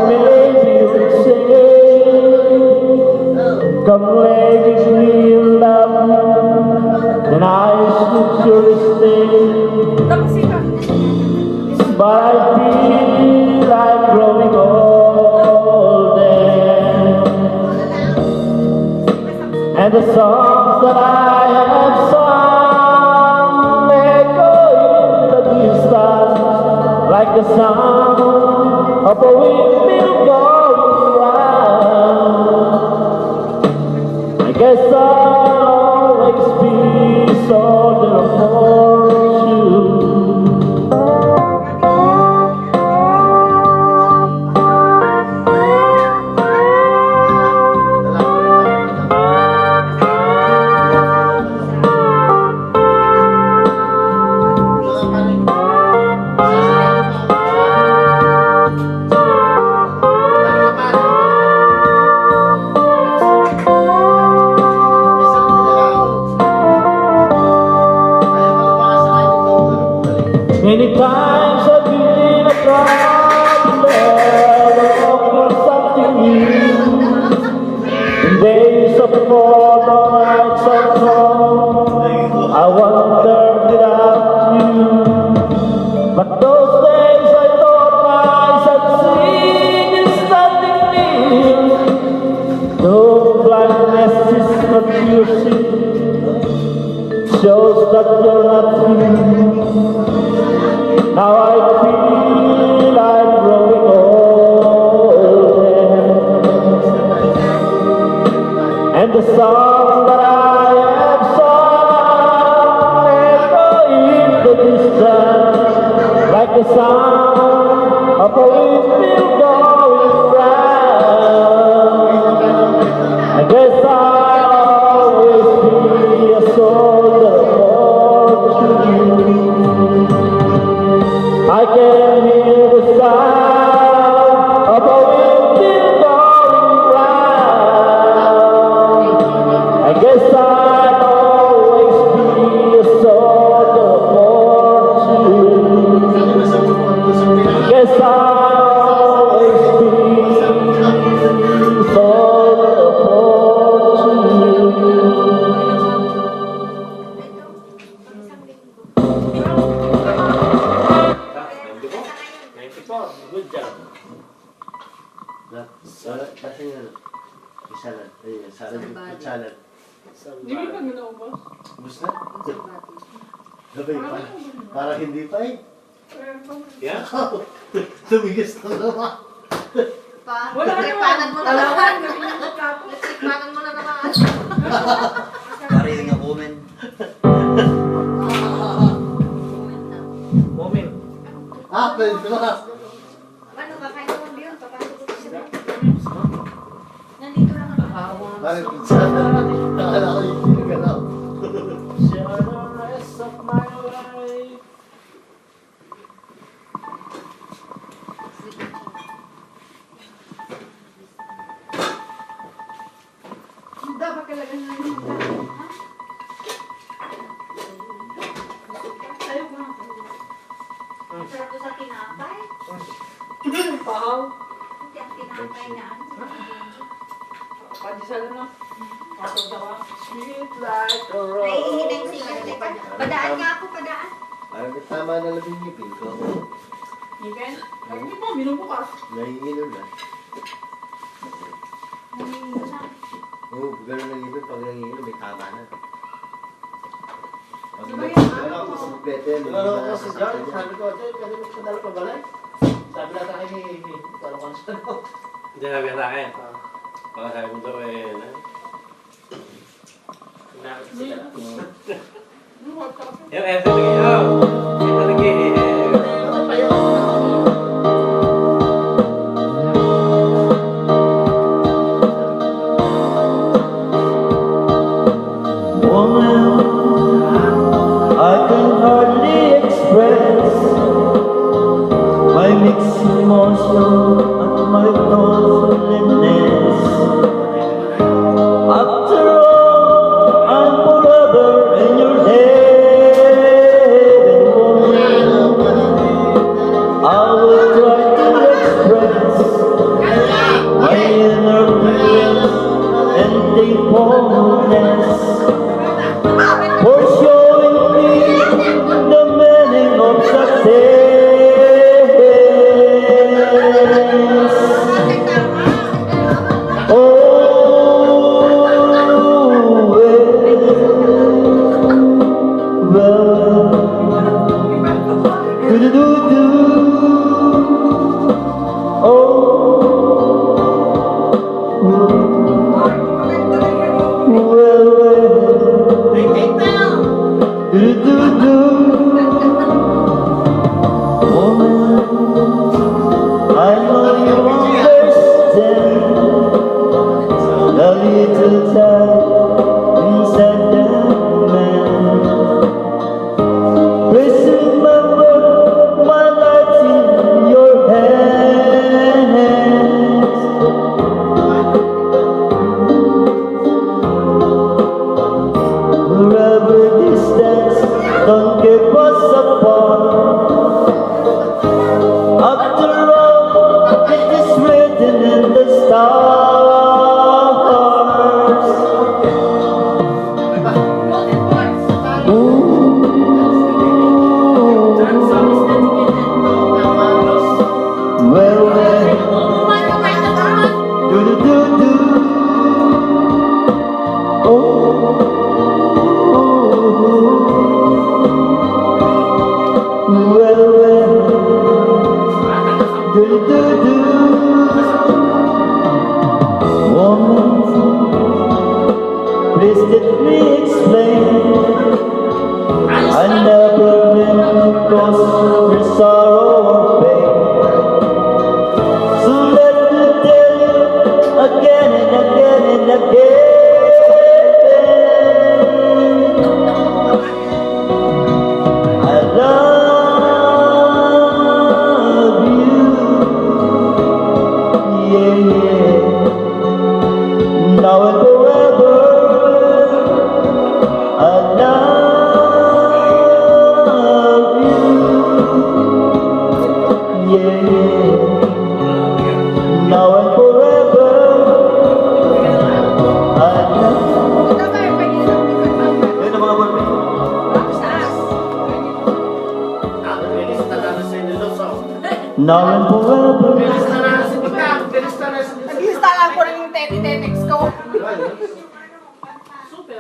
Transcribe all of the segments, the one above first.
maybe you could say, come ladies me in love, and I should surely stay. But I feel like growing older, and the songs that I have sung echo in the distance like the sound of a windmill going round. I guess I'll always be soldier for you. Many times I've been a traveler for something new. In days of fall or nights of fall, I wandered without you. But those days I thought my eyes had seen is nothing new. Though blindness is not piercing, shows that you're not free. Now I feel I'm growing older, and the songs that I have sung echo in the distance like the sound of a windmill going round. I guess I'll always be a soldier for you. I can hear the sound of a windmill going round. I guess I'll always be a soldier for you. I guess I'll always be a soldier for you. Good job. Salad, kasi salad. Ayun, salad. Salad. Hindi mo pa ginaubos? Ubus na? Sabay pa. Parang hindi pa eh. Yeah? Tumigis na naman. Wala Nagsipanan mo na naman. Nagsipanan mo na naman. Pare yung comment. Moment. Ah, pwede na. Ano, kakain mo yun? Papasok ko siya. Nandito lang ako. Bakit pizza? Nakala ko yung pinagalaw. Share the rest of my life. Dapat talaga na yun. Ayaw ko na. Sarap ko sa tinapay. Pahaw. Hindi ang tinapay na ano. Padisal na. Pasok na ka. Sweet like a rose. Naiihinang siya. Padaan nga ako, padaan. Parang tama na lang yung ngipin ko. Iken? Hindi mo, binubukas. Nanginginom na. Nangihinang siya. Oo, gano'n ng ngipin. Pag nanginginom, may tama na. Diba yung ano mo? Better, Ano ko si John, sabi ko, pwede mo sa dala pa balay? Sabi na sa akin ni parang kung saan ako. Hindi sabi sa akin. Baka sabi mo daw eh, Pinakit sila. yung essay lagi, ito lagi Ano pa yun? I can hardly express my mixed emotion at my loneliness. After all, I'm forever in your head, woman. I will try to express it is written in the stars. Golden Boys. Well, Kumain ka ba ito naman? do do do do. Do do do. Woman, please let me explain. I never meant to cause your sorrow or pain. So let me tell you again and again and again. I love you. Yeah, yeah. Now and forever. I love you. Yeah, yeah. Now and forever. I love Ito ba yung pwede lang yung pagpapalala? Yun ang mga ball, babe. Tapos taas. Now and forever. Nag-install lang ko rin yung text ko. Super.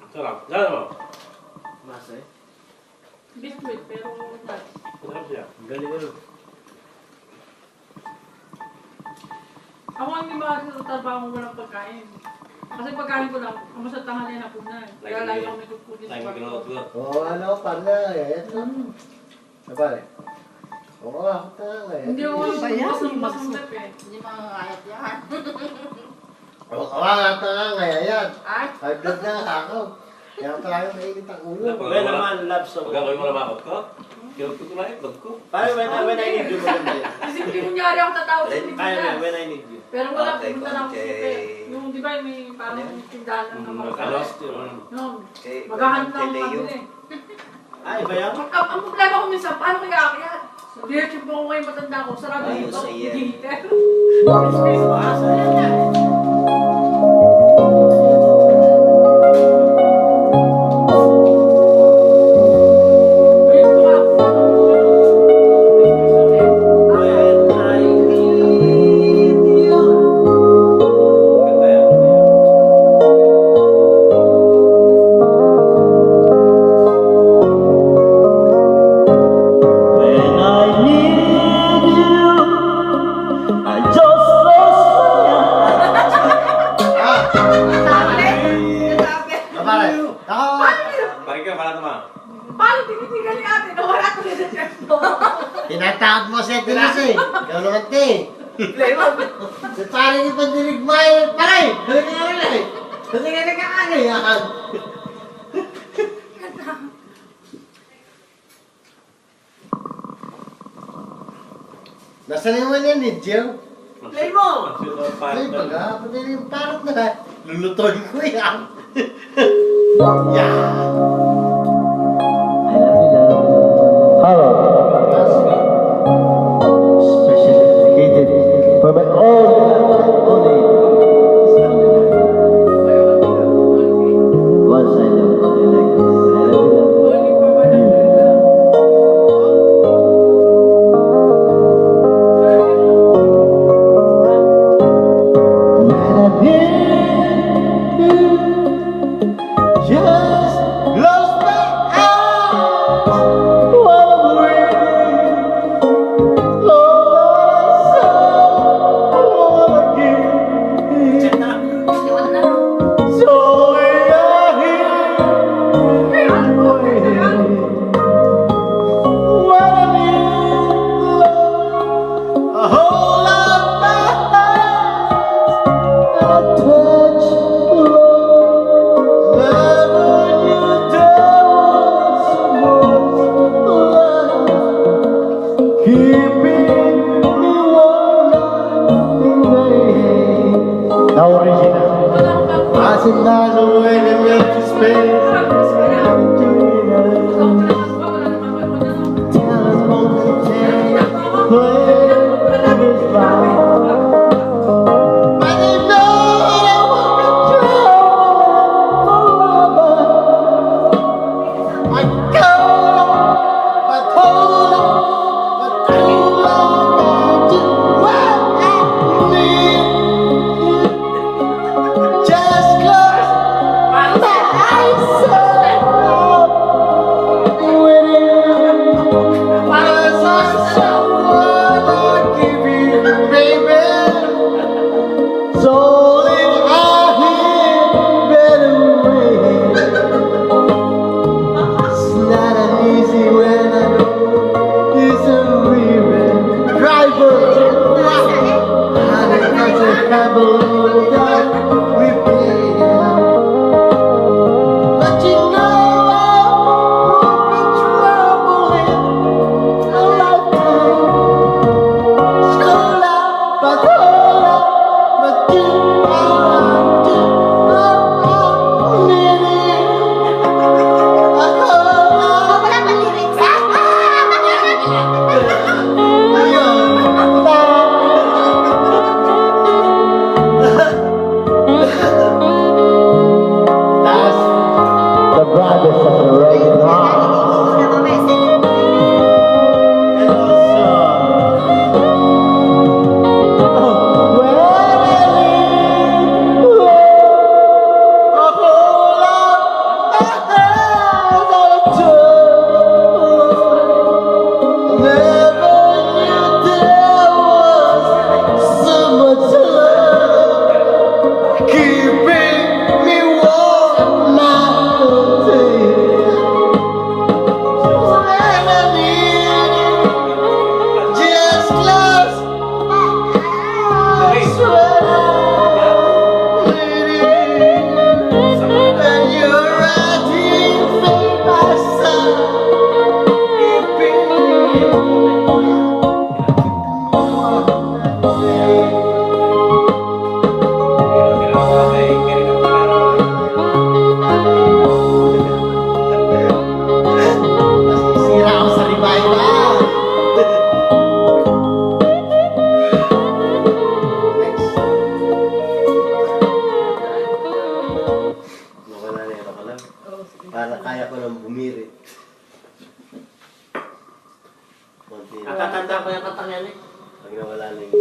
Sarap. Sarap mo. Biscuit, pero Sarap siya. ako hindi makakita sa trabaho mo walang pagkain. Kasi pagkain ko lang, kamo sa tanghali na po na. Kaya lagi ako may kukunin sa Tayo magkinaot pagkain. ko. Oo, ano, pala, eh. Ito. Pare. Oo, ako talaga eh. Hindi ako masang eh. Hindi makakayat yan. Oo, nga talaga eh. Ayan. Ay, High blood na ako. Kaya tayo mainit ang ulo. Pag ako yung malamakot ko, kinot ko tulay, vlog ko. Paano when I need you maganda yun? kasi hindi kunyari ako tatawag sa Paano Pilipinas. when I need you? Pero wala, Okay, pumunta na ako sa okay. Supe. Yung di ba may parang tindahan ng mga Nakalos. No, Okay, maghahanap na ako Leo. pabili. Ay, ba yan? Ang problema ko minsan, paano kaya akyat? Leadership po ako ngayon matanda ko, sarado Ayos, dito, ayan. heater. Space pa, ayan na. When I need you. Ganda yan. When I need you, I just lost Pare. Ako. Balik ka, para naman. Paano tinitigan ni ate? Nawala ko na siya. Tinatawag mo siya tinas eh. Ikaw naman te. Si pare ni Pandirig Mayo. Pare! Halika nga wala eh. Halika na ka yan. Nasaan naman yan ni Jill? Play mo! Ay, baga, pati yung parang na. Lulutoy ko yan. Yan. I love you, love. Hello. Special dedicated for my only once I love you like this. I love you, love. Only for 100 lang. When I need you, just close my eyes while I'm waiting. Lord, I wanna give Iwan na. so we are here waiting. When I need love, a whole lot of a touch, never you done so much, keeping me warm in rain. Now original. Walang pag- As it lies away in empty space, Mas wala. between us, Ikaw, wala naman ako na. tell us both to take Ako. place. virgin. Honey, that's a pebble that we feel. But you know I won't be troubling a lifetime. Hold up, but you are too Wala pa lyrics. The brothers of the Red Heart. Just close my and you're right here by my Sira ako sa revival. Next. Nawala na ito ka lang. Para kaya ko nang bumirit. Konti na. Natatanda ko yung katang yan eh. Pag nawala na yung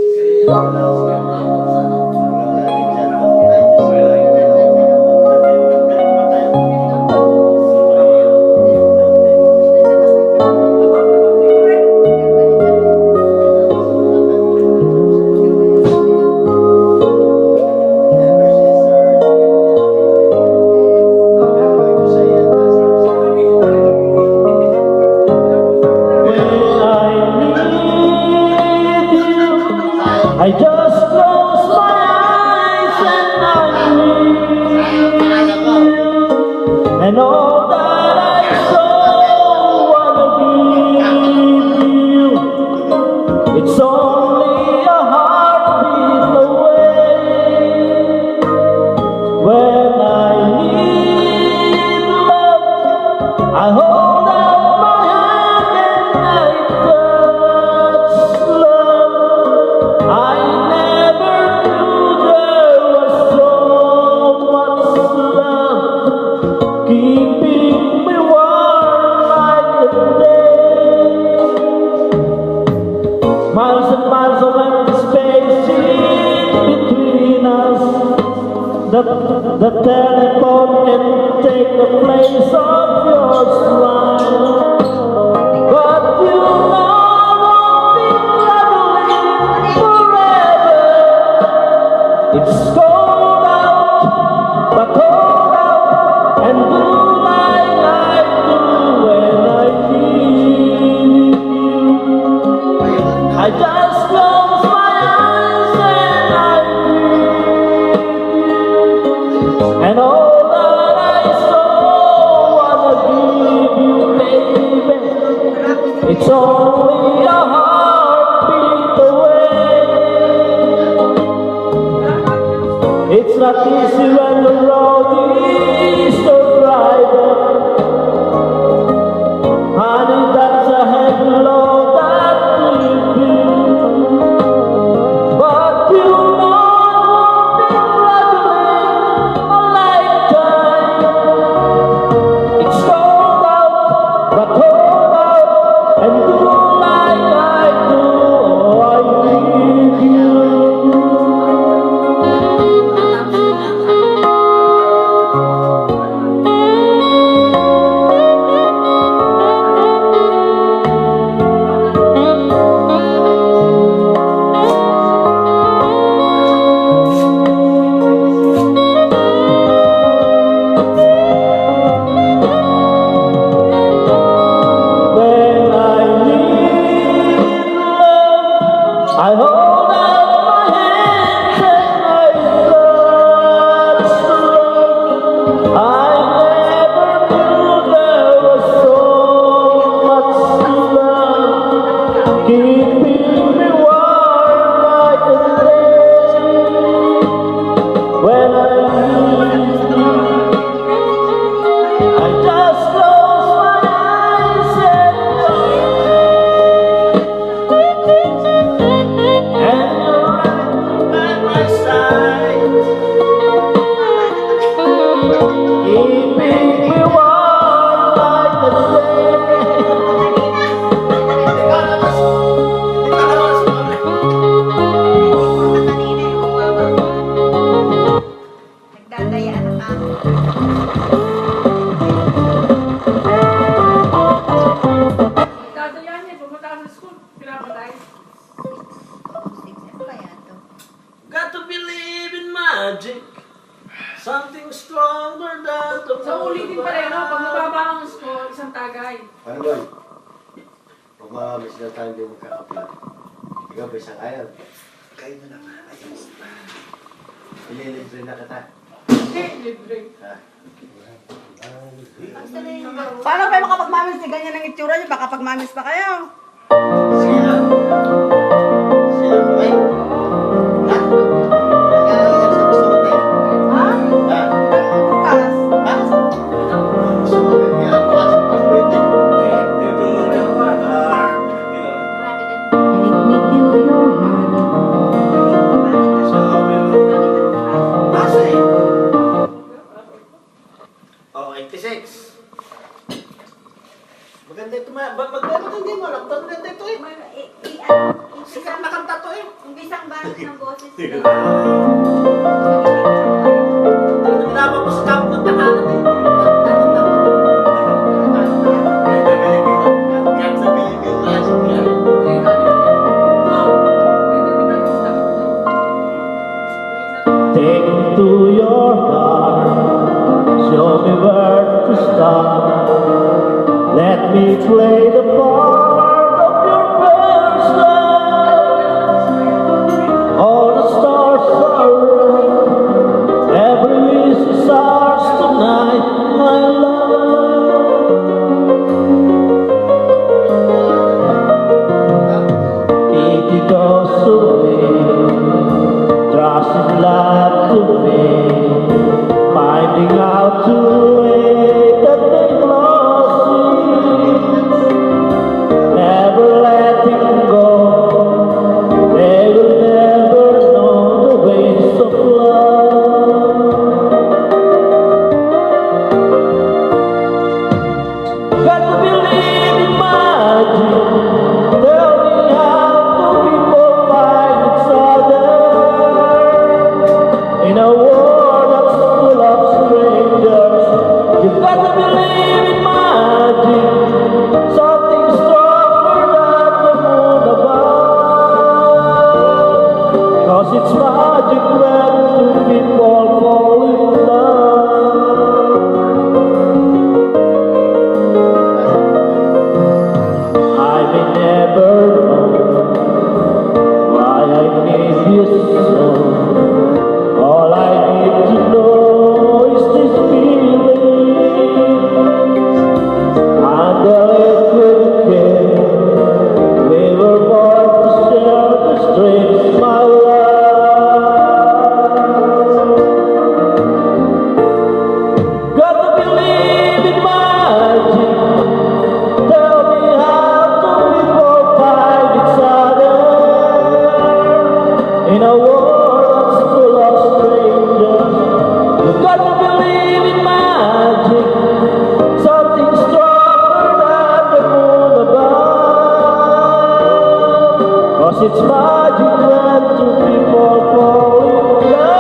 pag nawala na yung dyan, ay, I just close my eyes and I need and all that I so wanna give you. It's only a heartbeat away. When I need love, I hold out my hand and I touch love. I never knew there was so much love keeping me warm like the day. Miles and miles of empty space in between us. The telephone can take the place of your smile. But you know I'll be traveling forever. It's cold out, but hold out and do like I do when I need you. I just close my eyes and I need you. And all that I so wanna give you, baby, it's only a heartbeat away. It's not easy when the road is so private. Honey, that's a heavy load that we feel. But you know I've been traveling a lifetime. It's cold out, but hold out and do like I do. Oh, I need you. I hold out my hands and I touch the road. I never knew there was so much love keeping me warm like a day. When I just close my eyes and you're right by my side, keeping me warm like a Nagdadayaan na kami. Dadayan niya, pumunta ka sa school. Pinapatay. Ano kaya to? Got to believe in magic, something stronger than the So ulitin pa rin, no? Pag nababa ang score, isang tagay. Ano boy? Kung makabis na tayo hindi magkakaplan. Ikaw ba isang ayaw? Kayo na naman. Ayos. Ililibre na kita. Hindi, libre. Ha? Paano kayo makapagmamis ni ganyan ang itsura niyo? Baka pagmamis pa kayo. Sige lang. Sige lang, kamay. Ha? Nagkakaroon yan sa gusto mo tayo. Ha? Ha? Bukas. Ha? Gusto mo kaya bukas ang pag-waiting. Oh, 86. Maganda ito, maganda hindi mo lang. Maganda ito eh. Sikat na kanta to eh. Umbisang barat ng boses sila. Nalaman ko sa kapag ng takanan eh. Yan sa Philippine Magic yan. Take me to your heart, show me where to start. Let me play the part of your best life. All the stars are red, every wish is ours tonight, my love. If you go away, trust is love to me, finding out too late that they lost me. Never letting go, they will never know the ways of love. Got to believe in magic. Tell me how do people find each other in a world that's full of strangers? You got to believe in magic, something stronger than the moon above. 'Cause it's magic when two people fall in love. I may never know why I need you so. All I need to know is this feeling. Under a good care, we were born to share the streets, my love. Got to believe in magic. Tell me how do people find each other in a world that's full of strangers? You got to believe in magic, something stronger than the moon above. 'Cause it's magic when two people fall in love.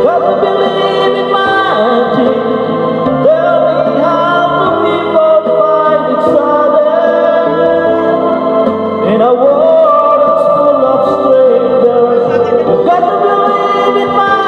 Got to believe in magic. Tell me how do people find each other in a world that's full of strangers? You got to believe in magic.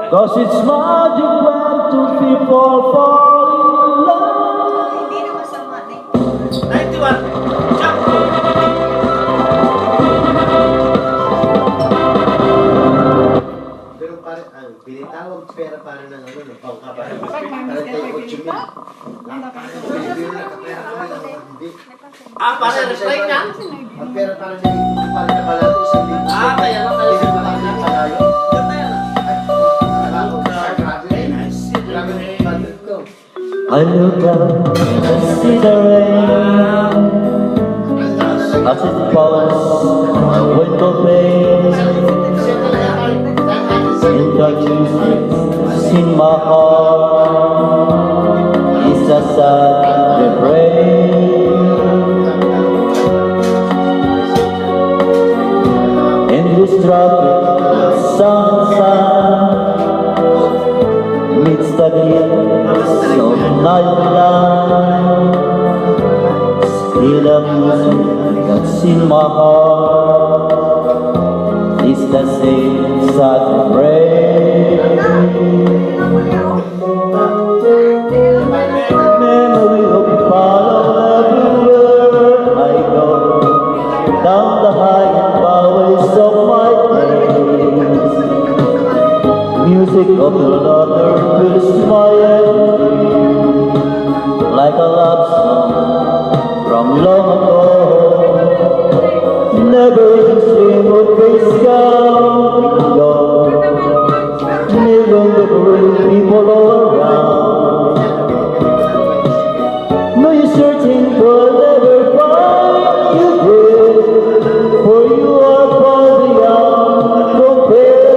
'Cause it's magic when two people fall in love. Hindi na masama na 91. Jump! Pero parang, binitawang pera para ng ano, no? Parang tayo 8 mil. Para reflect na? Ang pera para na para na pala ito, 1,000. Kaya lang kayo sa para na palayo. I look out and see the rain as it falls on my window pane. And the music in my heart is a sad refrain. In this traffic, sunshine meets the glimpse of nightlife. Still the music that's in my heart is the same sad refrain. Memory of follow everywhere I go, down the high and byways of my days. Music of your daughter fills my head like a love song from long ago. Never in the same old face come go. Million different people all around. No use searching for never find you there, for you are far beyond compare.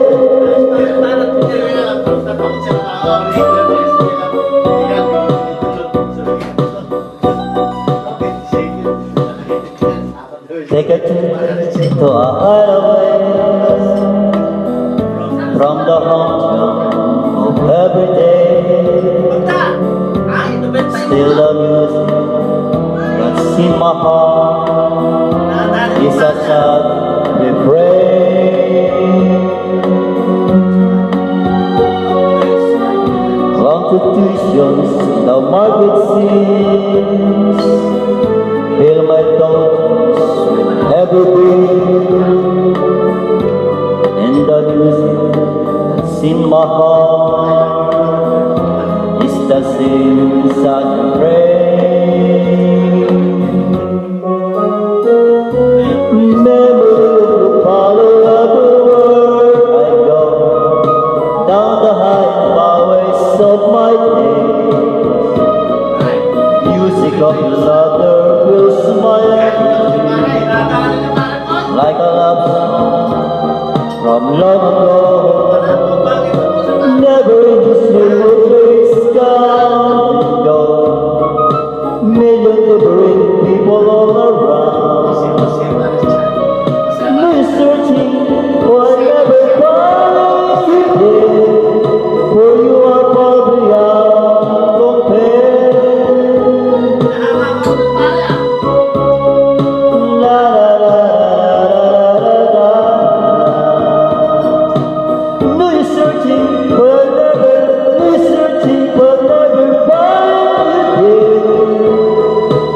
Take a trip to a hideaway from the home of every day. Still the music that's in my heart is a sad refrain. Long traditions the market sings, fill my thoughts with every beat. And the music that's in my heart is the same sad refrain. Memory will follow everywhere I go, down the high and byways of my days. Music of laughter fills my head like a love song from long ago. Never in this little place come and go. Million different people all around. We're searching for never find you there, for you are far beyond compare. La la la la la la. No, you're searching for never, we're searching for never find you there,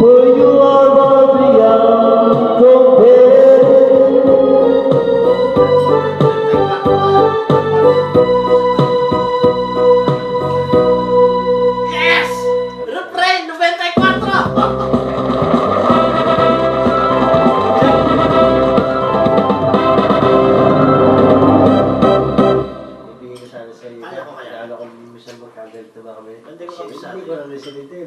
for you are far beyond compare. Yes! Refrain 94! Ibigay ko sana sa iyo. Kaya ko kaya. Ano kung minsan magkagalito ba kami? Hindi ko kabisado. Hindi ko lang nasalita eh.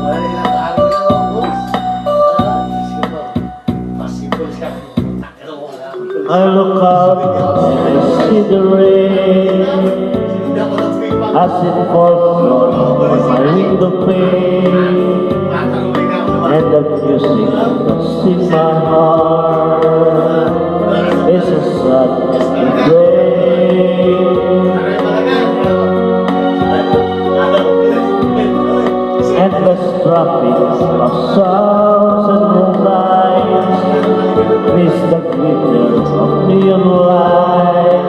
Wala nila tayo na ako, boss. Sige ba? Possible siya. Takero ko lang. I look up and see the rain Hindi ako nag-feedback. as it falls on my window pane. Tatanungin ako naman. And the music that's in my heart is a sad refrain. Endless traffic of sounds and moonlight, miss the glitter of neon lights.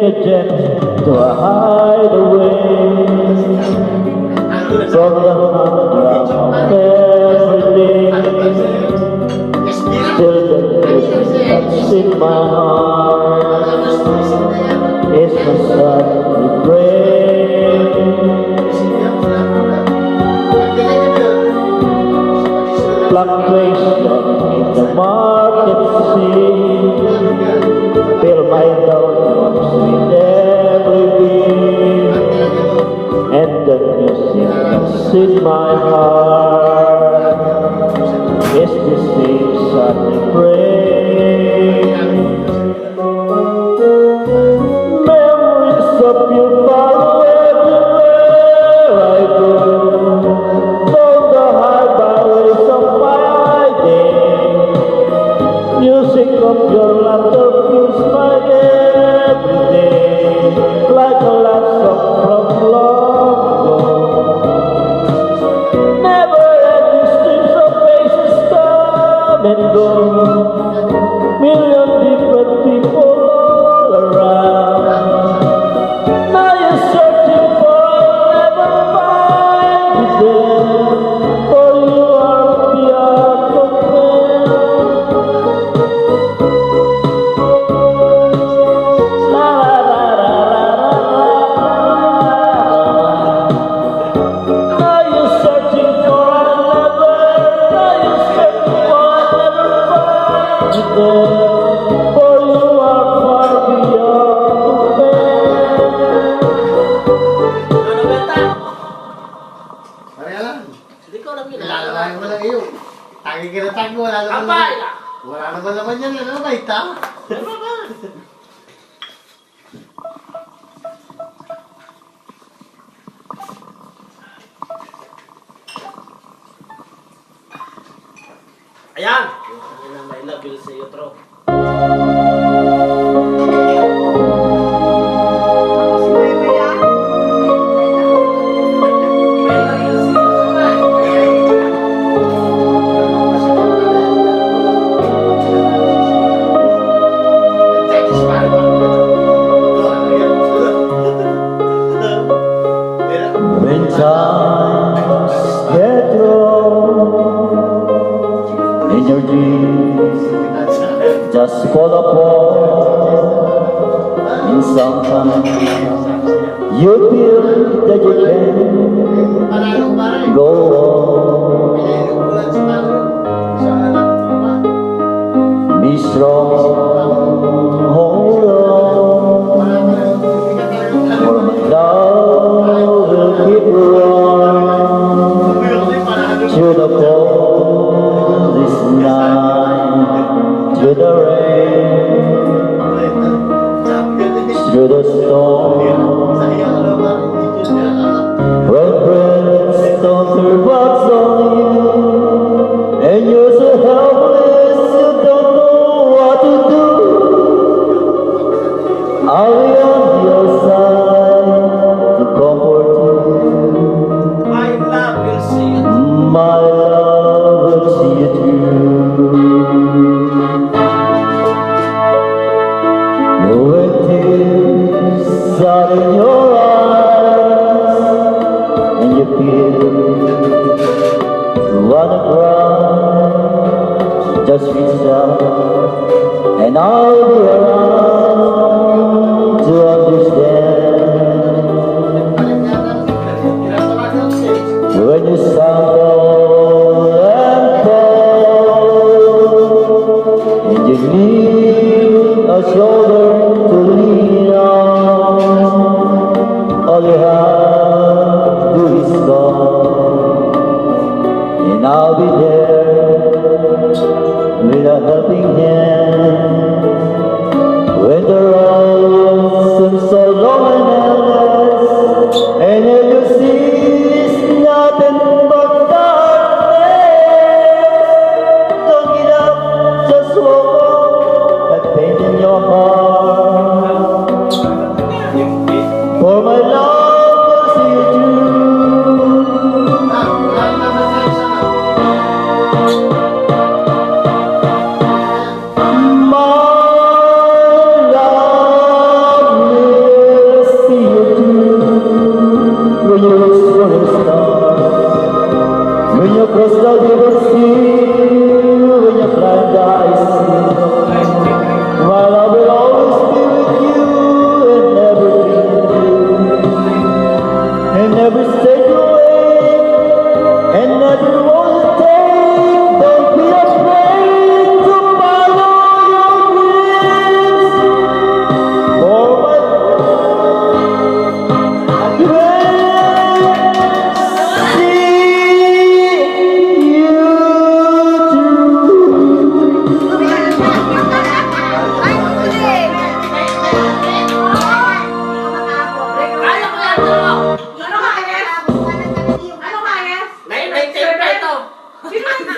a jet to a hideaway from the humdrum of everything. Still the presence that's in my heart is my Sunday prayer. Fluctuation in the market scene fill my doubts with every beat, and the music that's in my heart is the same Sunday prayer. Memories of you follow everywhere I go, down the high byways of my day. Music of your laughter fills my everyday, like a love song from long ago. Never-ending streams of faces come and go, million different people all around. Now you're searching for, I'll never find you there, for you are beyond compare. La la la la la la la. Now you're searching for, I'll never. Now you're searching for, I'll never find you there, for you are far beyond compare. Ano benta? Pareha lang. Hindi ko alam yun. Lalamayan mo lang iyo. Tagi ka na tagi, wala naman. Kapay ka! Wala naman naman yan, ano, baita? Ayan! Yung na may love you sa iyo, tro. Tapos may ah. When times get low and your dreams just fall apart, and sometimes you feel that you can go on. Be strong, hold on, for my love will keep running to the coldest night, to the rain, through the storm. When friends don't turn backs on you, and you're so helpless you don't know what to do, I'll be on your side to comfort you. My love will see you. My love will see you through. When tears are in your eyes and you feel you wanna cry, just reach out and I'll be around to understand. When you stumble and fall, and you need a shoulder to lean on, all you have to do is call, and I'll be there with a helping hand. When the road seems so long and endless, and all you see is nothing but darkness, don't get up, just walk on that pain in your heart. For my love will see you through.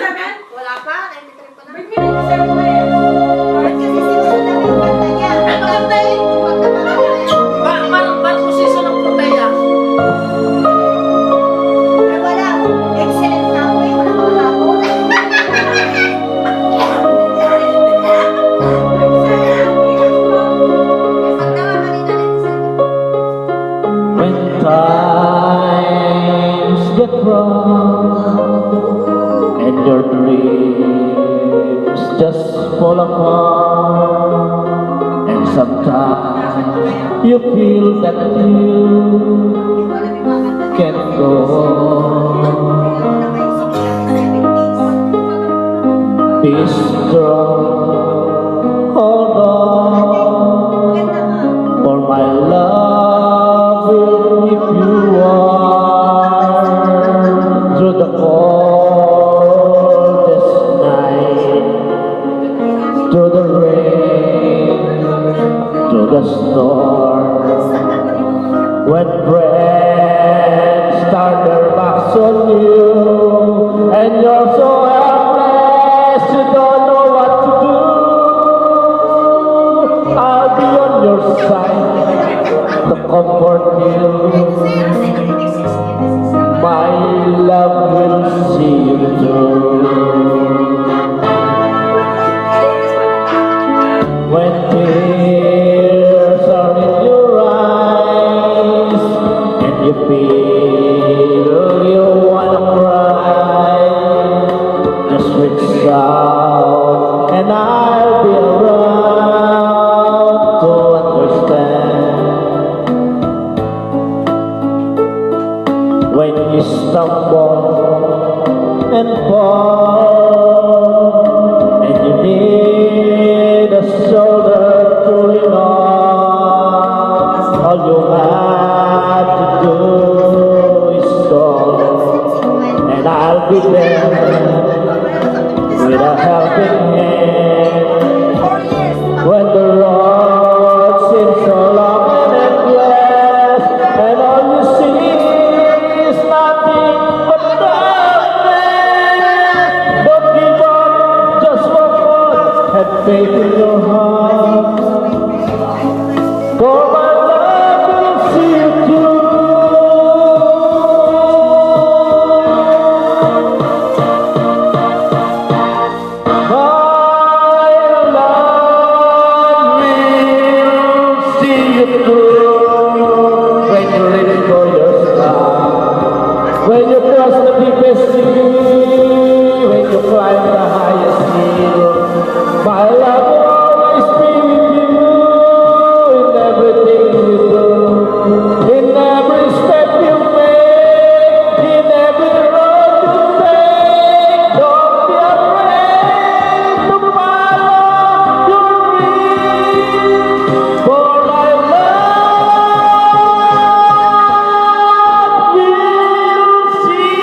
97? Wala pa, 93 pa na. Ba't may 97 na yan? Ba't kasi sinusunod namin yung kanta niya? Ano kanta eh? Kanta pa namin na yan. Ba't mo season ng proteya? Ay, wala. Excellent na ako eh. Wala pang hapon. Kanta nga kanina na isa. When times get rough and your dreams just fall apart, and sometimes you feel that you Wala may mga kanta. can't go be strong, hold on, for my love will keep you warm through the coldest night, through the rain, through the storm. When friends turn their backs on you and you're so helpless, you don't know what to do, I'll be on your side to comfort you. My love will see you through. When tears are in your eyes and you feel you wanna cry, just reach out and I'll be around to understand. When you stumble and fall and you need a shoulder to lean on, all you have to do is call, and I'll be there with a helping hand. When the road seems so long and endless, and all you see is nothing but darkness, don't give up, just walk on, have faith in your heart, for my love will see you through. My love will see you through. When you're ready for your star, when you cross the deepest sea, when you climb the highest hill, my love will always be with you in everything you do, in every step you make, in every road you take. Don't be afraid to follow your dreams, for my love will see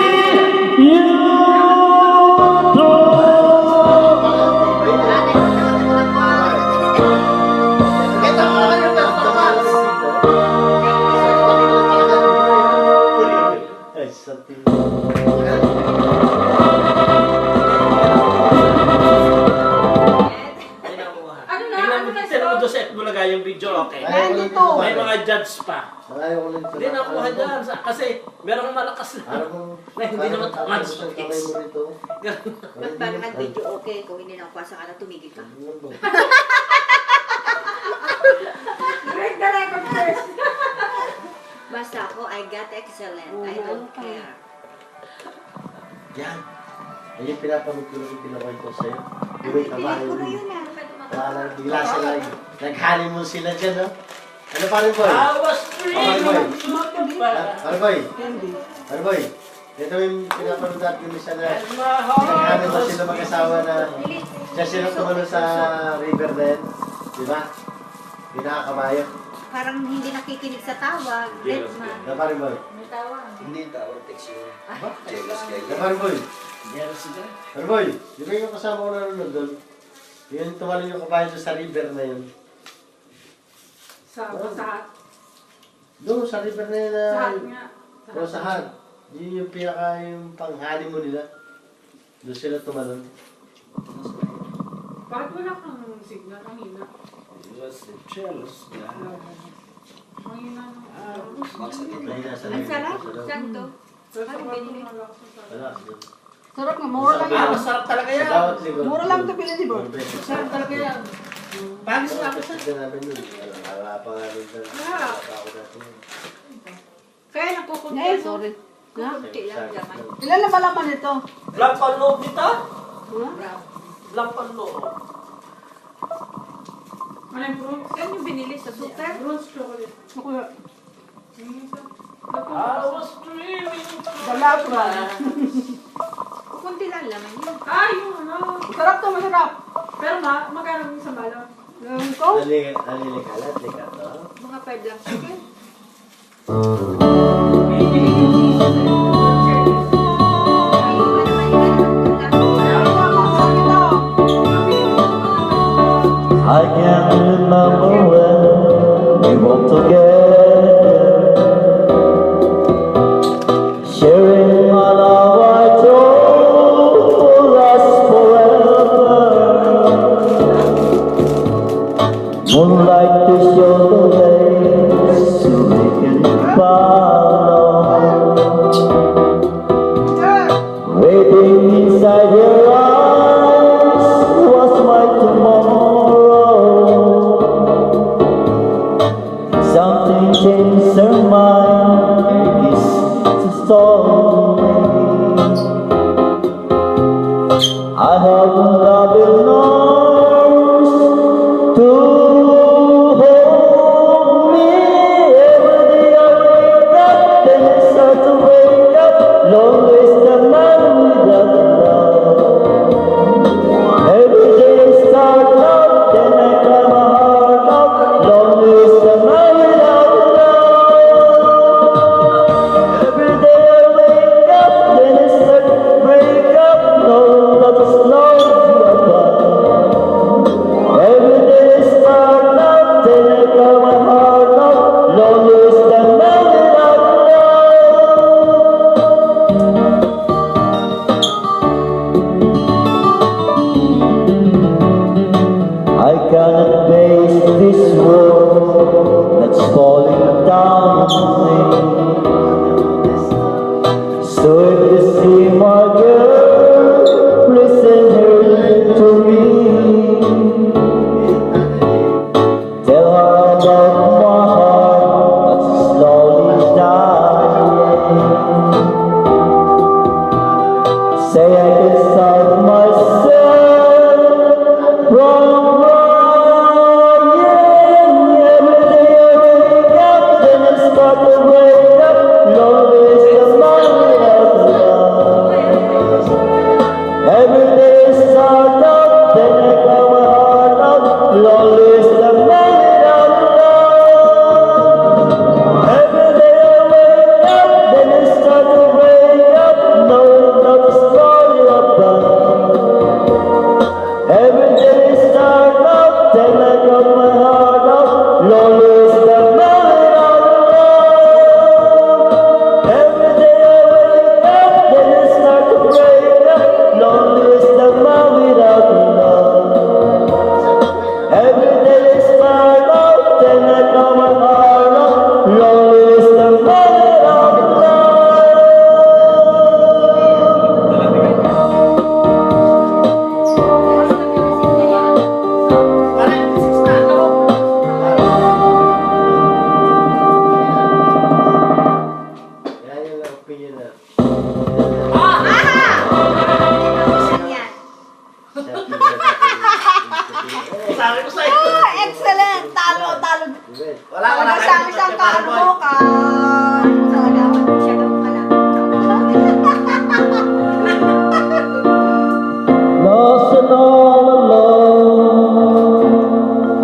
you through. Ay, sabi. Ano na? Ano na Tignan mo ito? Joseph mo lagay yung video, okay? Nandito. May mga judge pa. Malayo ko lang. Hindi nakuha dyan. Kasi merong malakas na. Ano kung... Na hindi naman match. Kamay mo rito. Ba't parang nag-video okay? Kung hindi na pasa ka na, tumigil ka. Break the record first. Basta ako, I got excellent. I don't care. Yan. Yan yung pinapanood ko lang yung pinakwento sa'yo. Yung may kabahay. Ano yun ah? Parang bigla sila. Nag-honeymoon sila dyan, no? Ano pa rin, boy? I was free. Okay, boy. Magpapa. Ano, boy? Ano, boy? Ito yung pinapanood natin yung isa na And my heart nag-honeymoon was sila mag-asawa na siya sila tumalo sa river na yun. Di ba? Yung nakakabayo. Parang hindi nakikinig sa tawag. Dead man. Ano pa rin, boy? May tawag. Hindi tawag text yun. Ano Jealous kayo. pa rin, boy? Meron sila. Ano, boy? Di ba yung kasama ko nanonood doon? Yung tumalo yung kabayo doon sa river na yun. Sa hat. Doon, sa river na yun Sa hat na... nga. O sa hat. Yun yung pinaka yung panghali mo nila. Doon sila tumalon. Bakit wala kang signal? Ang hina. Ang hina ng... Mahina sa Ang sarap. sa loob. Saan to? Pero sa Ano binili? malakas ang sarap. Wala, doon. Sarap nga, mura lang yan. Masarap talaga Sa yan. bawat likod. Mura lang ito bilhin ni Bro. Masarap talaga yan. Pagis na ako sa... Tignan namin yun. Wala pa nga rin doon. Wala pa ako dati yun. Kaya nakukunti. Eh, sorry. Ha? Kunti lang laman. Ilan na ba laman ito? Black panloob dito? Brown. Black panloob. Ano yung fruits? Yan yung binili sa super. Fruits chocolate. Ako, Yung isa. I was dreaming. dala pa. Kunti lang laman yun. Ah, yung ano. Sarap to, masarap. Pero magkano yung isang balot? Yung ko? Alilikalat, likato. Mga 5 lang chicken. I can remember when we walked together, sharing all our white will last forever. Moonlight to show the way, so we can follow. Waiting inside your eyes was my tomorrow. Something changed her mind, and this is the story. I have love in arms to hold me. Every day I wake up, then I start to wake up. Long is the man without love. Every day I start out, then I cry my heart out. Long is the man without love. Every day I wake up, then I start to break up. No love is lost apart. Every day I start out, then I cry my heart out. Long is the man without love. I cannot face this world that's falling down on me. So if you see my girl, listen her to me. Tell her about my heart that's slowly dying. Say I can stop myself from crying. Every day I wake up, then I start to wake up. Long is the man without love. Every day I start up, then I cry my heart out. Long is the man without love. Every day I wake up, then I start to wake up. No love is all about. Every day I start up, then I got my heart out. Long is the man without love. Every day I wake up, then I start to wake up. Long is the man without love. Every day I start up, then I got my heart out. Long is the man without love. Parang 6 na. Yan yung opinion na. Saan yan? Sabi ko sa'yo. Ah, excellent! Talo, talo. Wala ka na Talaga sa isang kaano mo ka. Talaga. Siya ka pala. Lost and all alone.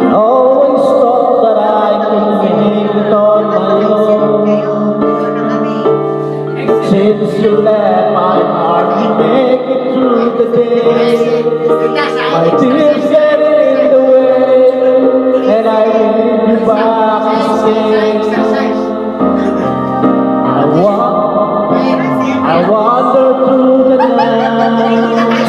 I always thought that I could make it on my own. Kayo, doon na kami. Since you left, I hardly make it through the day. My tears get in the way, and I need you back to stay. I wander through the night.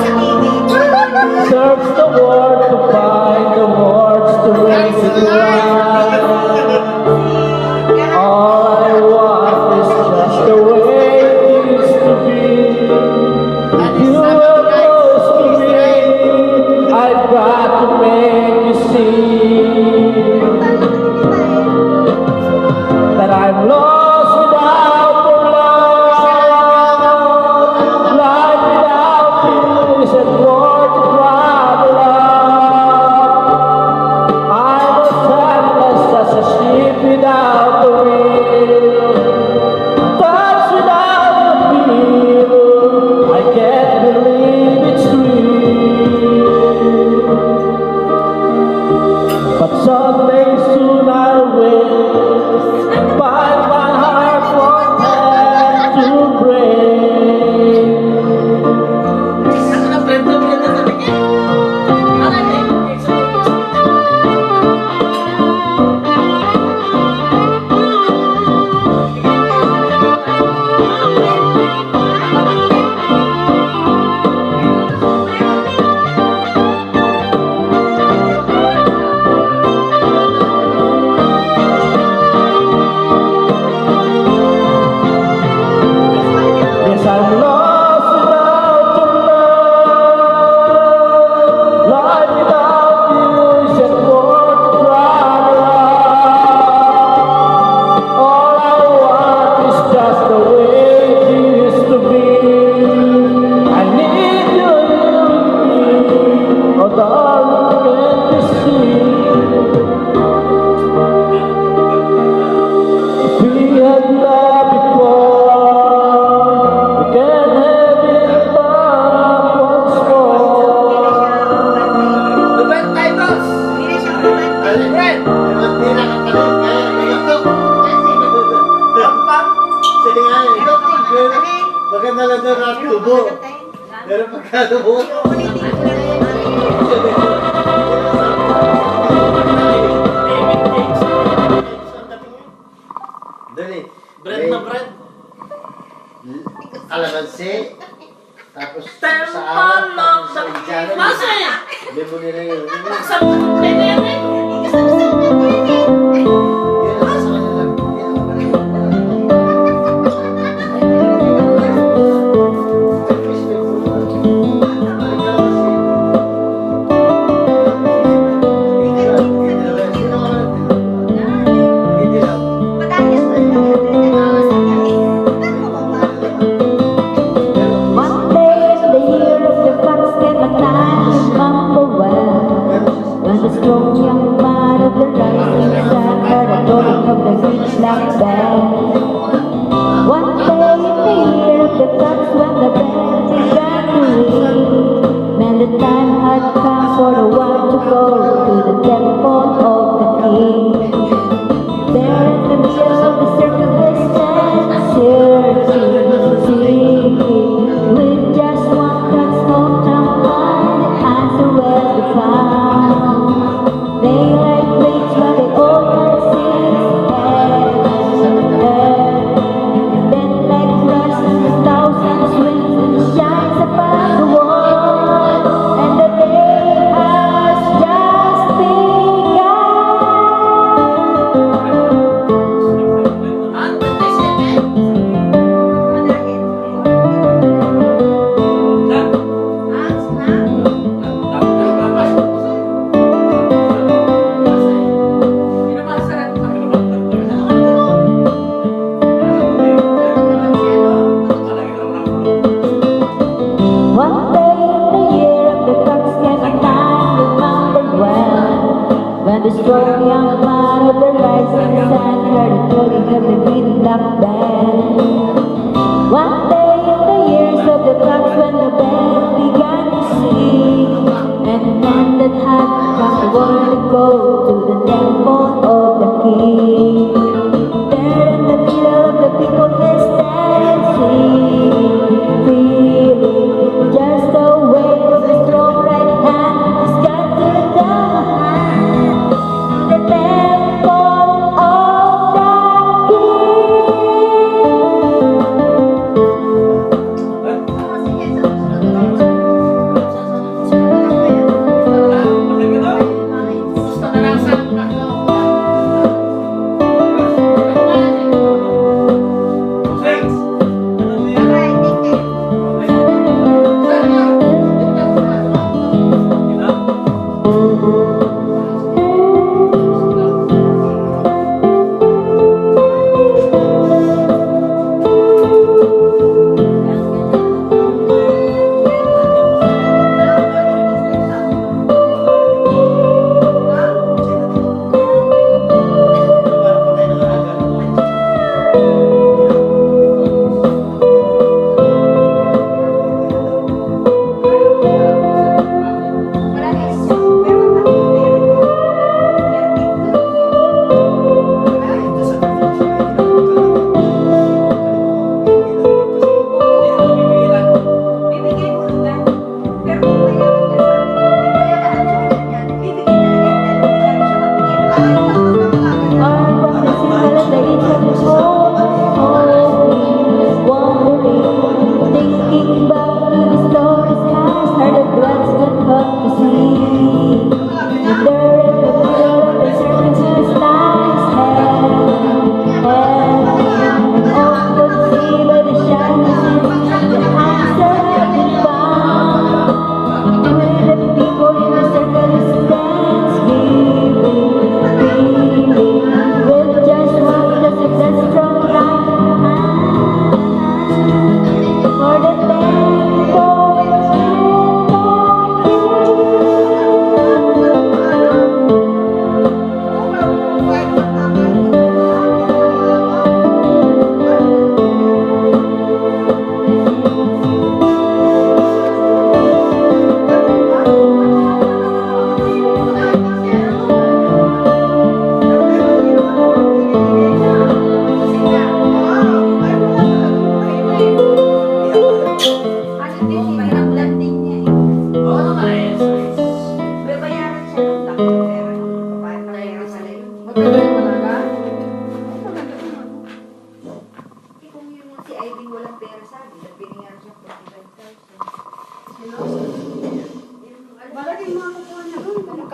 Oh darling, can't you see? We had love before, we can have it back once more. Lubet tayo, boss. Hindi na siya romantic. Alin, Fred? Ewan din nakatalit. Kaya ito. Pampang. Sige nga eh. Pero kung kakatahin, Maganda lang doon ang tubo. Pero pagkatubo. ulitin ko na yan. Dali. Bread na bread. Kalamansi. Tapos Tempo sa awan. ng Tapos sa Indiano. Masi! Limo nila yun. Sa pwede yan eh. Yun ang sa kanila. Yun ang kanila. Matayos na yun. Nagkawasan niya eh. Ano ba ba? One day in the year of the fox came a time to mumble well. When the strong young man of the rising sun heard the tolling of the great black bell. One day in the year of the fox when the bell began to ring, man, the time had come for the one to go to the temple of the king. There in the middle of the circle they stand, searching, with just one glance of time, the answer was to found. They like weights but they all had six heads, and then like rust in a thousand swings and shines above the world, and the day has just begun. Ano ba tayo siya eh? Hans na. Pinapasarap pa. One day in the year of the fox came a time remembered well, when the strong young man of the rising sun heard the tolling of the great black bell. One day in the years of the fox when the bell began to sing, and the man that had come wanted to go to the temple of the king. There in the middle of the people they stand singing, feeling just the weight of the strong right hand has got to the hand, the temple of the Gusto na lang sa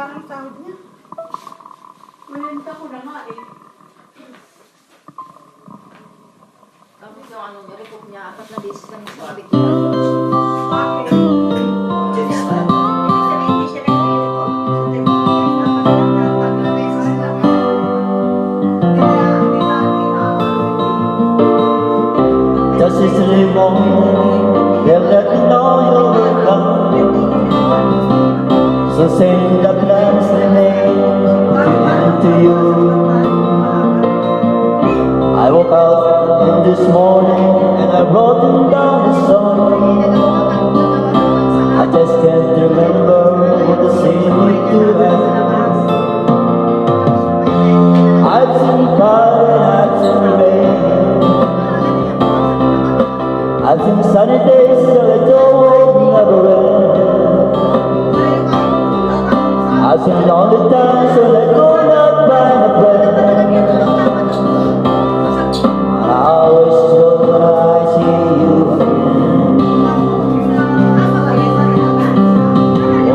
parang sahod niya. Malenta ko na nga eh. Tapos yung ano niya, report niya, 4 na beses lang sa kabit. Bakit? Cheers na. Ibig sabihin, hindi siya nag-report. Sa 30 years, dapat lang na 3 beses lang. Just this little moment, they'll let me know you will come. So send the plans remain to you. I woke up in this morning and I wrote them down the song. I just can't remember what the scene we do have. I've seen fire and I've seen rain. I've seen sunny days till I don't never end. I've seen all the times when I could not find a friend. I always look when I see you again.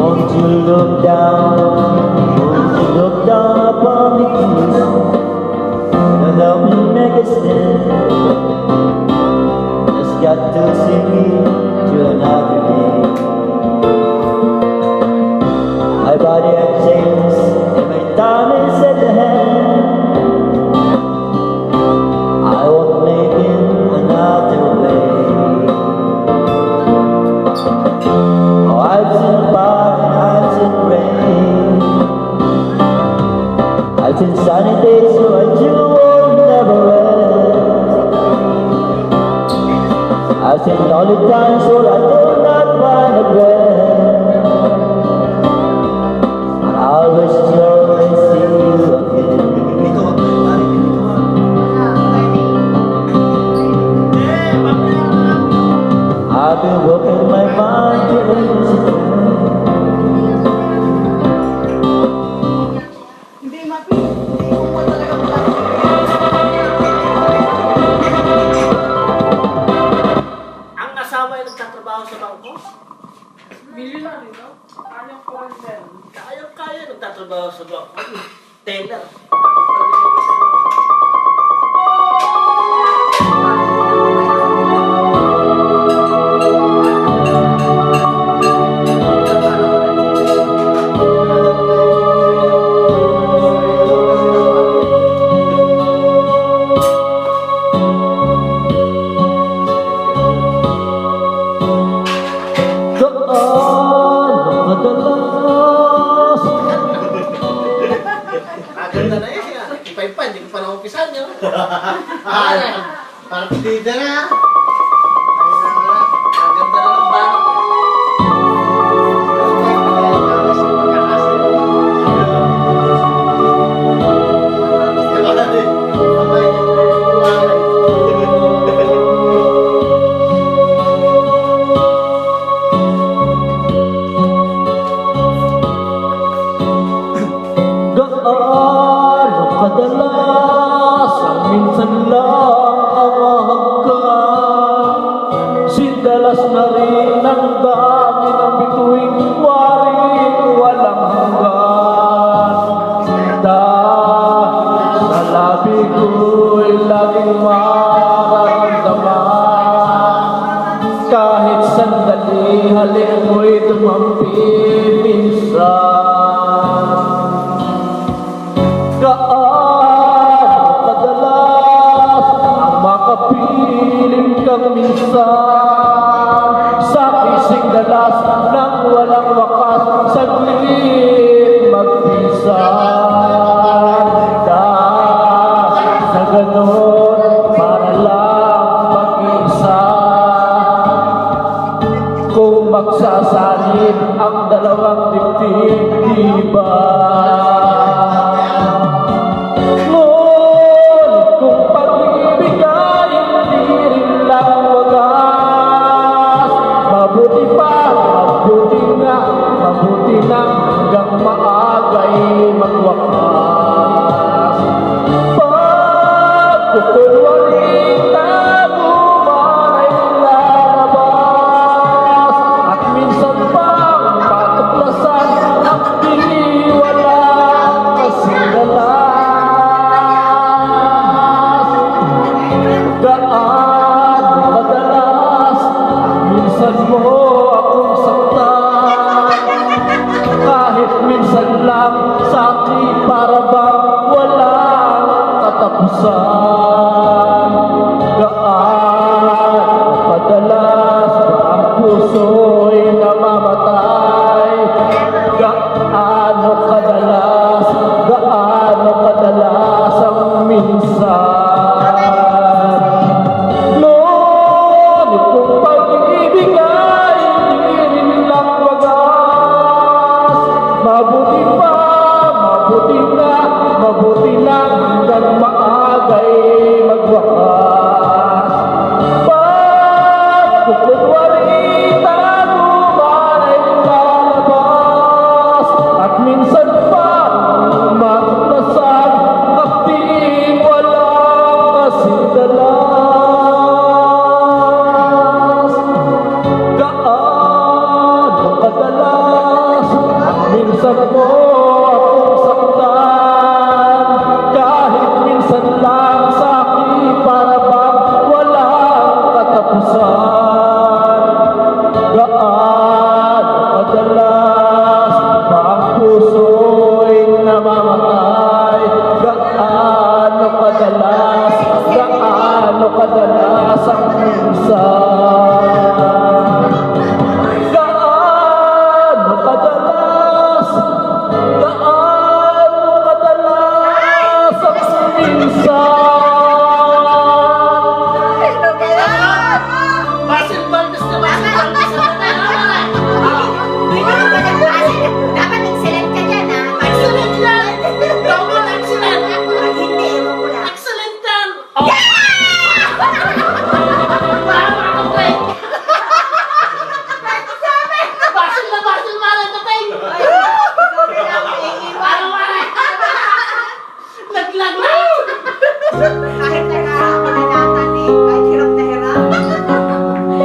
Won't you look down? Won't you look down upon me, please? And help me make a stand. Just got to see me to another day. My body has changed and my time is at hand. I won't make it another way. Oh, I've seen fire and I've seen rain. I've seen sunny days so I do will never end. I've seen all the times so I do not find a friend. I wish to see you again. Dito, pare, dito. I've been working my mind to ease it. Hindi mapi. Hindi ko po talaga Ang asawa ay nagtatrabaho sa bangko. Millionaire, no? Kanyang foreigner. Kaya nagtatrabaho sa bangko. Teller. Aganda na yun siya. Ipay-pay, hindi ko pa na-umpisan yun. Parang pidida na. Aganda na ng banat. Gaano kadalas ang minsan lang ang mahagkan. Sindalas na rin ang dami ng bituing waring walang hanggan. Dahil sa labi ko'y laging mararamdaman. Kahit sandali halik mo'y tumampi minsan. Gaano kadalas ang makapiling kang minsan sa kising dalas ng walang wakas saglit magpisan. Dahil sa ganon para lang mag-isa kung magsasanib ang dalawang dibdib, di ba? Ngunit kung pag-ibig ay hindi rin lang wagas, mabuti na hanggang maagay magwakas. Pagkukulwaring taguman ay lalabas, at minsan pang patuklasan ang diniwan Mabuti pa, mabuti na, mabuti lang hanggang maagay magwakas. Pagkukunwari taguman ay lalabas, at minsan pa matlasan, kapiling walang kasidalas. Gaano kadalas at minsan mo akong saktan, kahit minsan lang sa akin para bang walang katapusan. Gaano kadalas ba ang puso'y namamatay? Gaano kadalas ang minsan? Gaano kadalas ang minsan? Basil Valdez na Basil Valdez na Dapat excellent ka dyan, ha? Excellent yan! Double excellent! Hindi, ewan ko lang. Excellent yan! Oh! Tama ako, pre! Basil na Basil Mara na tayo! Ano, Mara? Naglag na! Kahit nakapanalatan eh, kahit hirap na hirap.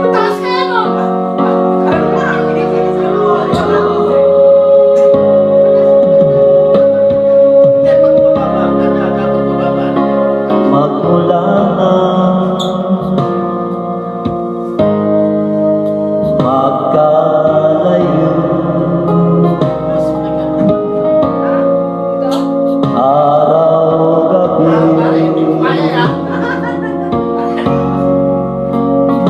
Taas kaya, no? Ano na, pinipilis mo. Hindi, pagbababa. Dapat bababa. Magmula na magkalayo, araw-gabi, Mara, hindi ko kaya, ha?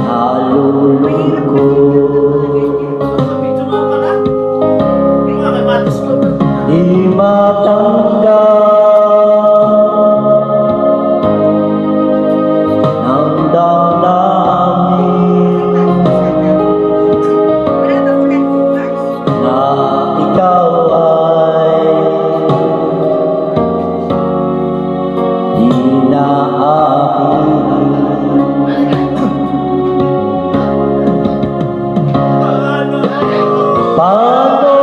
nalulungkot, Kapito nga pala. Mga kamatis ko. di matanggap ng damdamin Wala na ulan bukas. na ikaw ay di na akin. Paano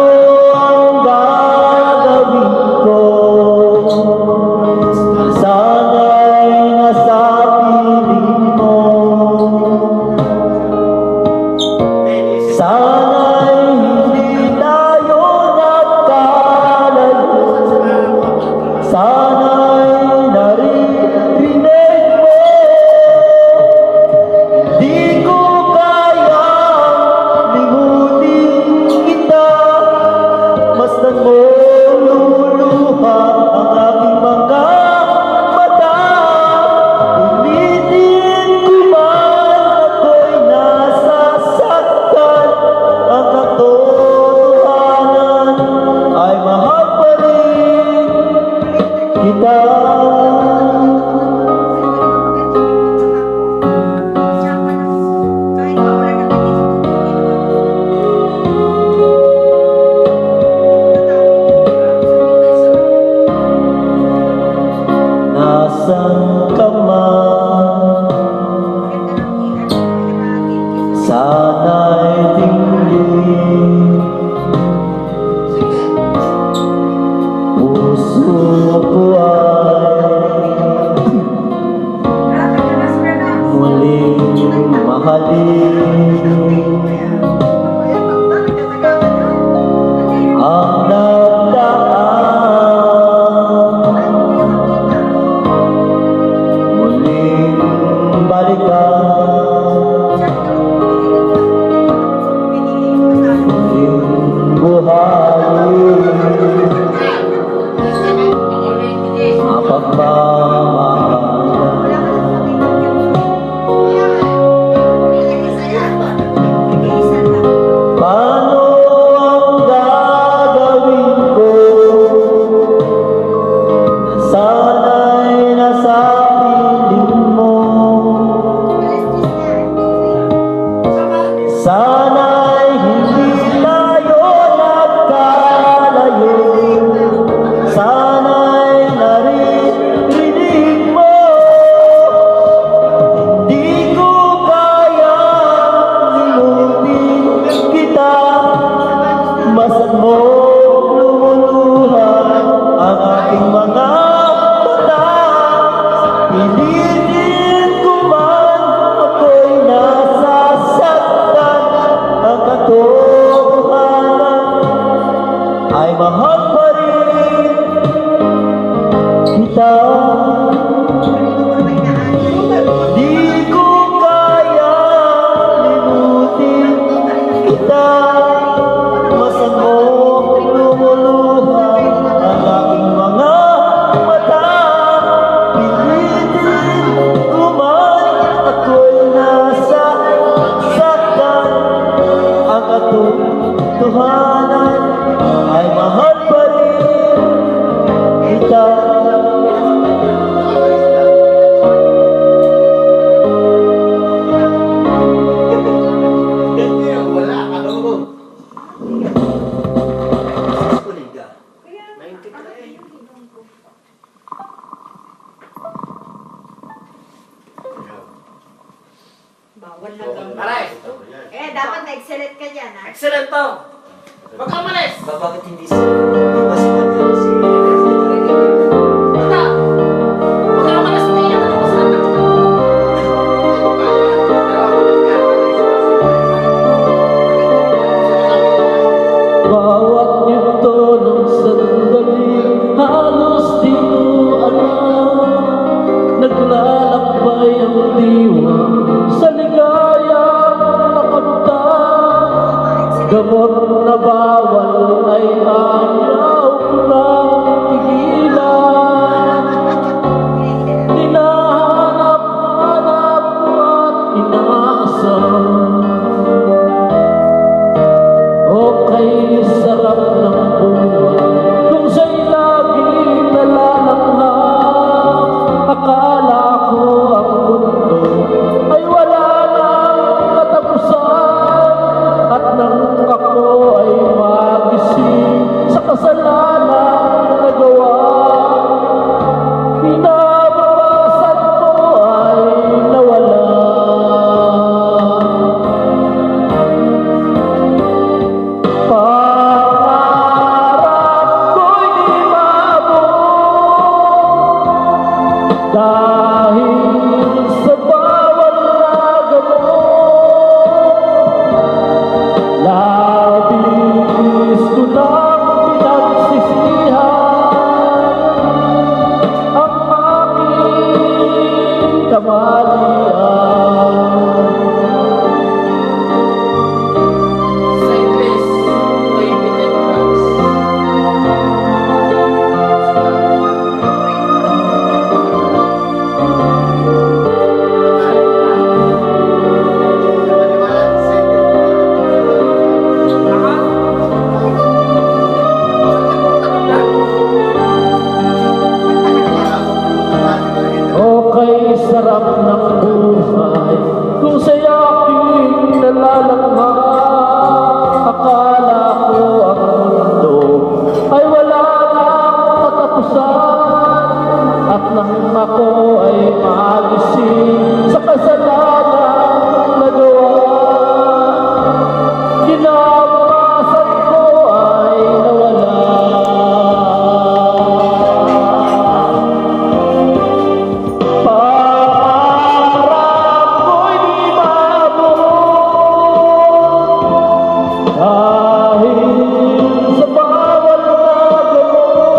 ang gagawin ko? Sana'y nasa piling mo. Sana'y hindi tayo nagkalayo. Sana'y naririnig mo. Di ko kayang lingunin kita, masdan mo luluha ang aking mga mata. Ulitin ko man ako'y nasasaktan, ang katotohanan ay mahal pa rin kita. Kahit mawala na kami sa Nasaan ka man, sana'y tingin puso ko ay muling mahalin. Ang nagdaan muling balikan, muling buhayin mapagmamahalan. ay mahal pa rin kita. Di ko kaya limutin kita. Masamok lumuluha ang aking mga mata. Pilitin ko man ako'y nasa saktan. Ang katotohanan ay mahal pa rin kita. Wala ka doon. Kuliga. 93. Bawal na lang. Aray! Dapat na-excellent ka dyan, ha? Excellent to! Huwag kang malis! Bakit hindi si Basta si Bata! Huwag kang malis! Hindi yan ang masarap na Bawat yugto ng sandali, halos di ko alam. Naglalakbay ang diwa sa ligayang makamtan. Gamot na bawal ay ayaw ko lang tigilan. Hinahanap-hanap ko at inaasam. Okay, sarap ng buhay kung siya'y laging nalalanghap. Akala ko ang mundo ay wala nang katapusan. At nang ako ay magising sa kasalanan nagawa, kinabukasan ko ay nawala. Pangarap ko'y di maabot dahil sa bawat nagamot. Labis ko nang pinagsisihan ang aking kamalian. Cyclist, prohibited drugs. Okay, sarap ng buhay kung sa'y aking nalalanghap. Akala ko ang mundo ay wala nang katapusan. At nang ako ay magising sa kasalanan nagawa, kinabukasan ko ay nawala. Pangarap ko'y di maabot dahil sa bawat nagamot.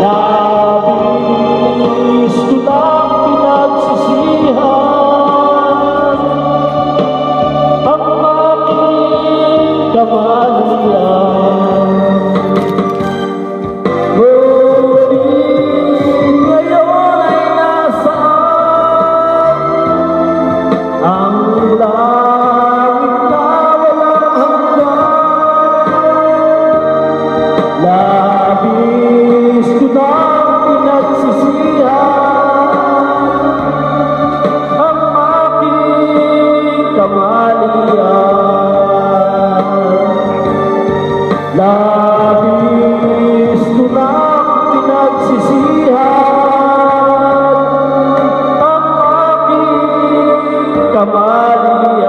Labis ko nang pinagsisihan ang aking kamalian. Ngunit ngayon ay nasaan ang langit na walang hanggan. Labis ko nang pinagsisihan ang aking kamalian. Labis ko nang pinagsisihan ang aking kamalian.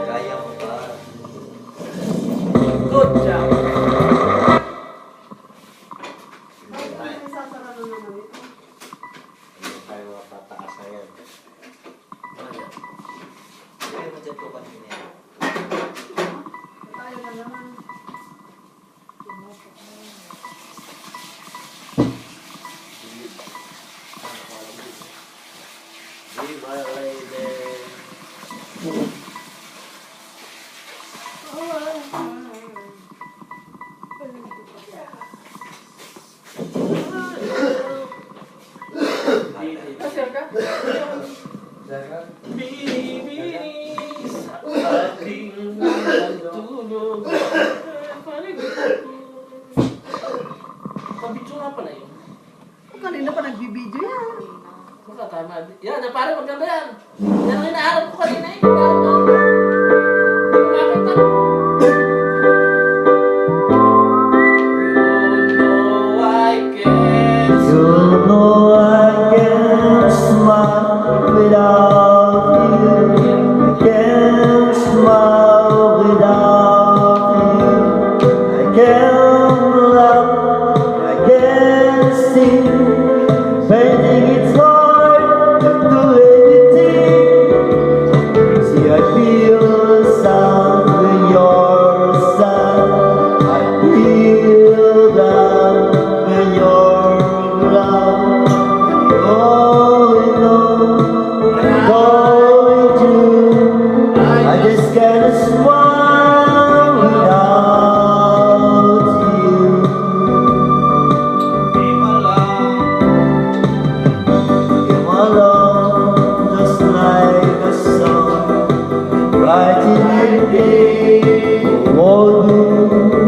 Kaya mo ba? Good job. my lady. Kasir ka? Bibinis aking tulog. Pabidyo nga pala yun. Kanina pa nagbibideo yan. Baka tama. Yan, parang maganda yan. Yan ang hinaharap ko kanina eh. Makita. You know I can't smile without you. I can't smile without you. I can't laugh, I can't sing. Finding it's hard to do anything. See, I feel the sound when you're sad. I feel that when you're around. Going on, going to. I just can't smile without you. Came along just like a song, right in the day. Won't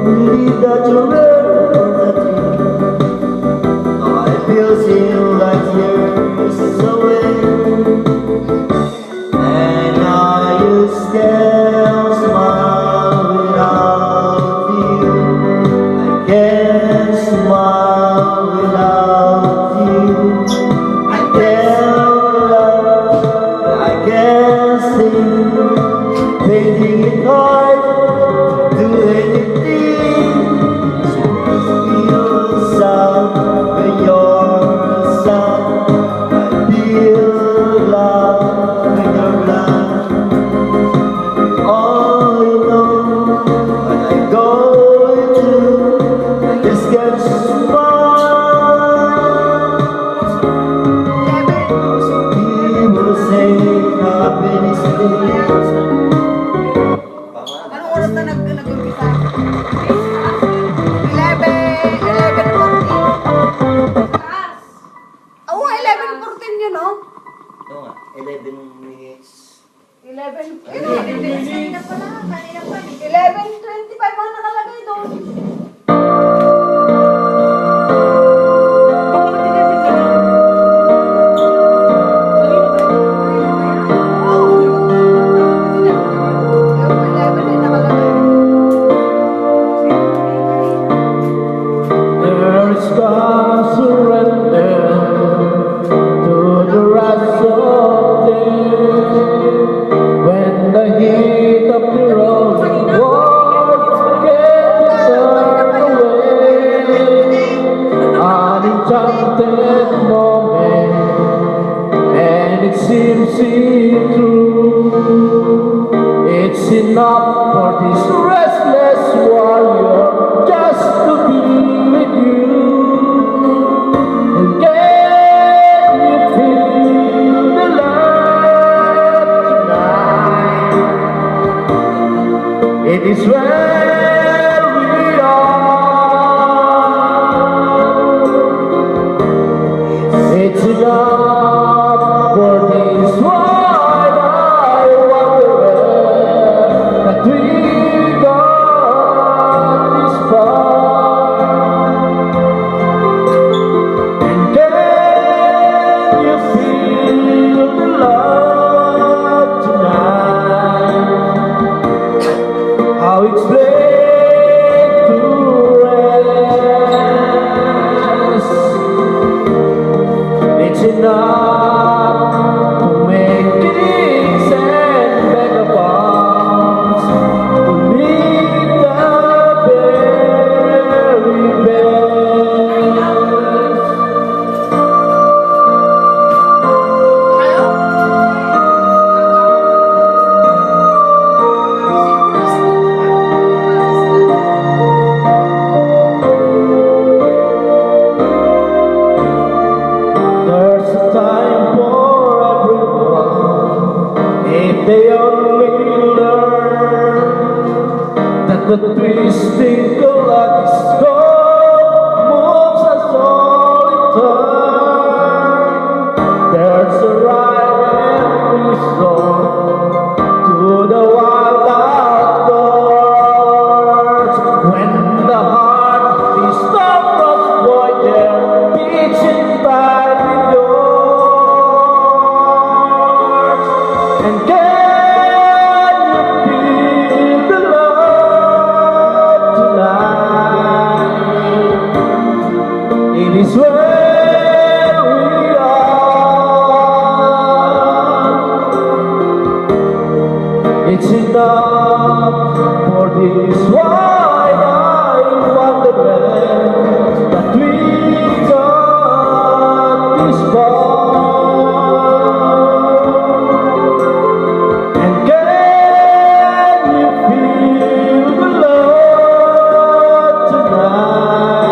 believe that you're that you. Now I feel still like years away, and I just can't smile without you. I can't smile without you. I can't love, I can't sing, making it hard to do anything. Just feel sad when you're sad. I feel love when you're glad. Oh, you know what I go through. I just can't smile. Some people say happiness is. Anong oras na nag-umpisa? 11:40. Oo, 11:14 yun, no? Oo nga, 11 minutes. 11 pala, kanina pa. 11:25 ang nakalagay doon. There is God surrender to the wrath of day. When the heat of the rolling water gets turned away, an enchanted moment, and it seems true. It's enough for this restless warrior just to be with you. And can you feel the love tonight? It is where we are. It's enough for this wide I wonder that we got this far. And can you feel the love tonight? How it's laid to rest. It's enough. the twisting kaleidoscope moves us all in turn. There's a right every song to the wild outdoors. When the heart is star-crossed void, there beaching tide with yours. And can you feel the love tonight? It is where we are. It's enough for this wide-eyed wonderland that we got this far. And can you feel the love tonight?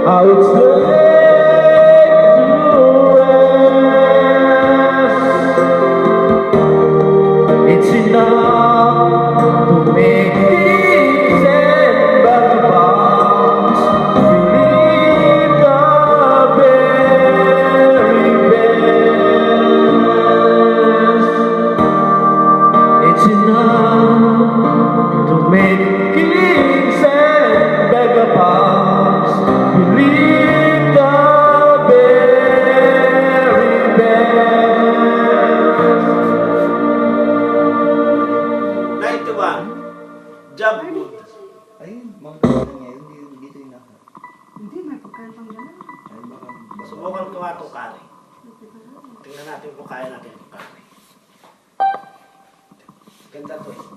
How it's laid to rest. It's enough to make things and vagabonds believe the very best. It's enough to make kings and vagabonds believe the very best. 91. Job good. Ayun, mga ganyan niya, hindi dito yung naka. Hindi, may pagkain pang gano'n. Ay, baka. Subukan ko nga itong kari. Tingnan natin kung kaya natin itong kari. Ganda to eh.